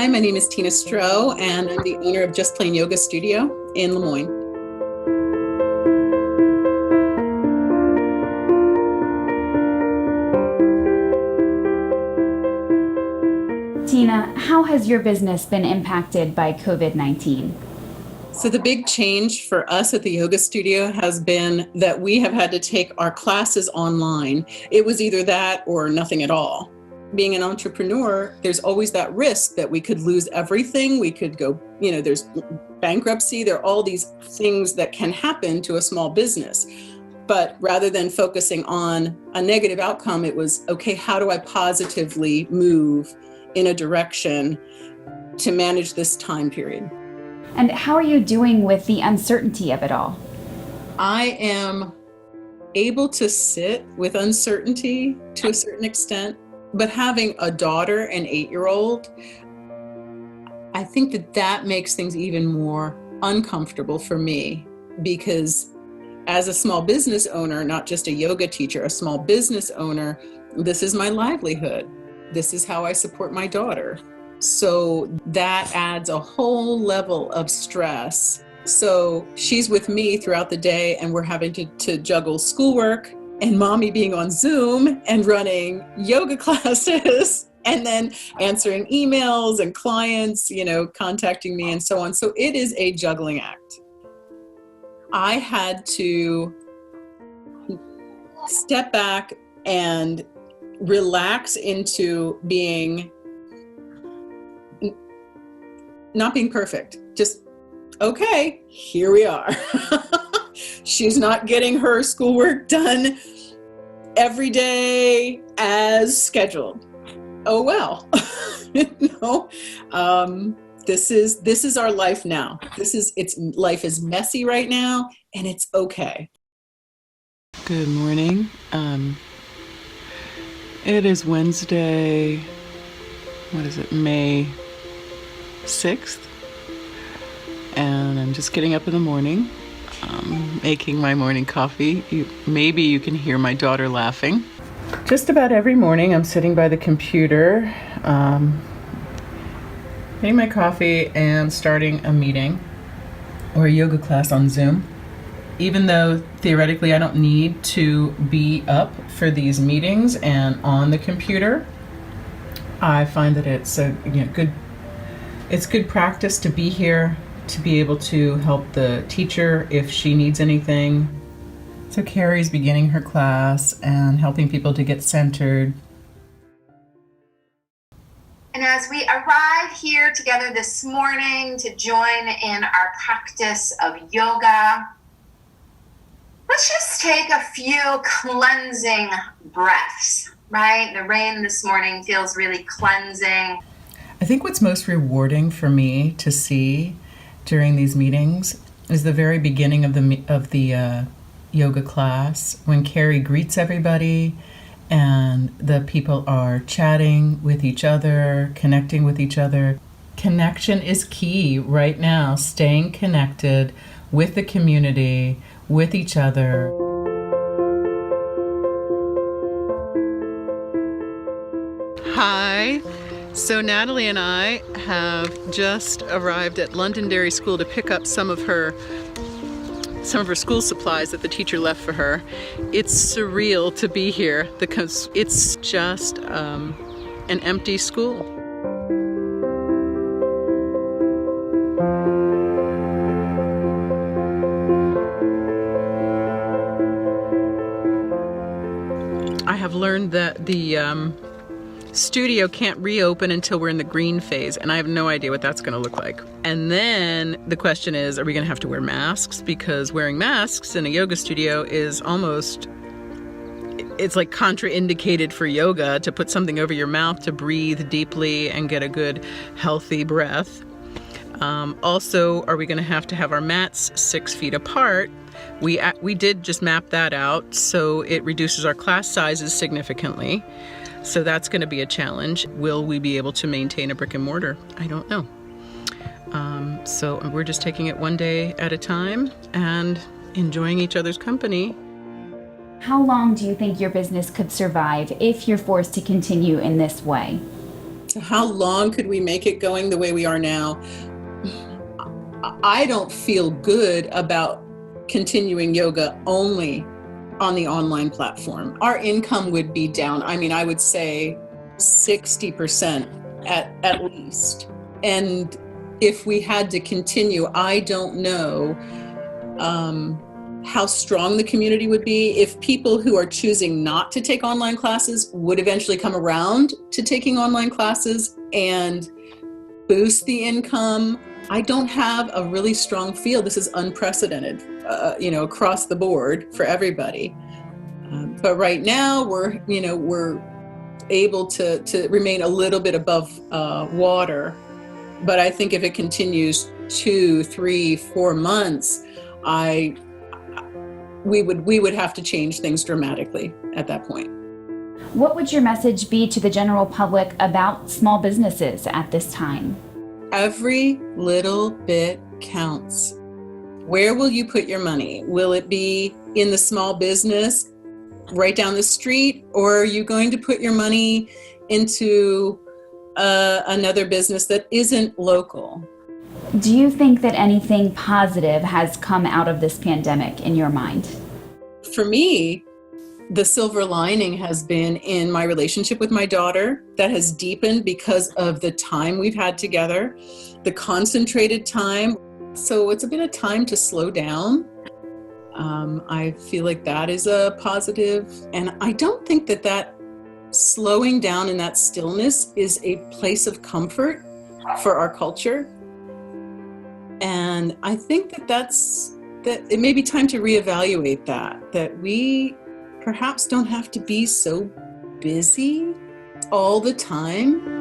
Hi, my name is Tina Stroh, and I'm the owner of Just Plain Yoga Studio in Lemoyne. Tina, how has your business been impacted by COVID-19? So the big change for us at the yoga studio has been that we have had to take our classes online. It was either that or nothing at all. Being an entrepreneur, there's always that risk that we could lose everything. We could go, there's bankruptcy. There are all these things that can happen to a small business. But rather than focusing on a negative outcome, it was, okay, how do I positively move in a direction to manage this time period? And how are you doing with the uncertainty of it all? I am able to sit with uncertainty to a certain extent, but having a daughter, an 8-year-old, I think that makes things even more uncomfortable for me, because as a small business owner, not just a yoga teacher, a small business owner, this is my livelihood. This is how I support my daughter. So that adds a whole level of stress. So she's with me throughout the day, and we're having to juggle schoolwork and mommy being on Zoom and running yoga classes and then answering emails and clients, contacting me and so on. So it is a juggling act. I had to step back and relax into not being perfect. Just, okay, here we are. She's not getting her schoolwork done every day as scheduled. Oh well. This is our life now. Life is messy right now, and it's okay. Good morning. It is Wednesday, May 6th, and I'm just getting up in the morning, making my morning coffee. Maybe you can hear my daughter laughing. Just about every morning I'm sitting by the computer, getting my coffee and starting a meeting or a yoga class on Zoom. Even though theoretically I don't need to be up for these meetings and on the computer, I find that it's good practice to be here, to be able to help the teacher if she needs anything. So Carrie's beginning her class and helping people to get centered. And as we arrive here together this morning to join in our practice of yoga, let's just take a few cleansing breaths, right? The rain this morning feels really cleansing. I think what's most rewarding for me to see during these meetings is the very beginning of the yoga class, when Carrie greets everybody and the people are chatting with each other, connecting with each other. Connection is key right now, staying connected with the community, with each other. Hi. So Natalie and I have just arrived at Londonderry School to pick up some of her school supplies that the teacher left for her. It's surreal to be here because it's just an empty school. I have learned that the studio can't reopen until we're in the green phase, and I have no idea what that's going to look like. And then the question is, are we going to have to wear masks? Because wearing masks in a yoga studio is it's like contraindicated for yoga, to put something over your mouth to breathe deeply and get a good healthy breath. Also, are we going to have our mats 6 feet apart? We did just map that out, so it reduces our class sizes significantly. So that's going to be a challenge. Will we be able to maintain a brick and mortar? I don't know. So we're just taking it one day at a time and enjoying each other's company. How long do you think your business could survive if you're forced to continue in this way? So how long could we make it going the way we are now? I don't feel good about continuing yoga only on the online platform. Our income would be down. I mean, I would say 60% at least. And if we had to continue, I don't know how strong the community would be. If people who are choosing not to take online classes would eventually come around to taking online classes and boost the income. I don't have a really strong feel. This is unprecedented, across the board for everybody. But right now we're able to remain a little bit above water. But I think if it continues 2, 3, 4 months, we would have to change things dramatically at that point. What would your message be to the general public about small businesses at this time? Every little bit counts. Where will you put your money? Will it be in the small business right down the street, or are you going to put your money into another business that isn't local? Do you think that anything positive has come out of this pandemic in your mind? For me, the silver lining has been in my relationship with my daughter that has deepened because of the time we've had together, the concentrated time. So it's been a time to slow down. I feel like that is a positive. And I don't think that slowing down and that stillness is a place of comfort for our culture. And I think that it may be time to reevaluate that we perhaps don't have to be so busy all the time.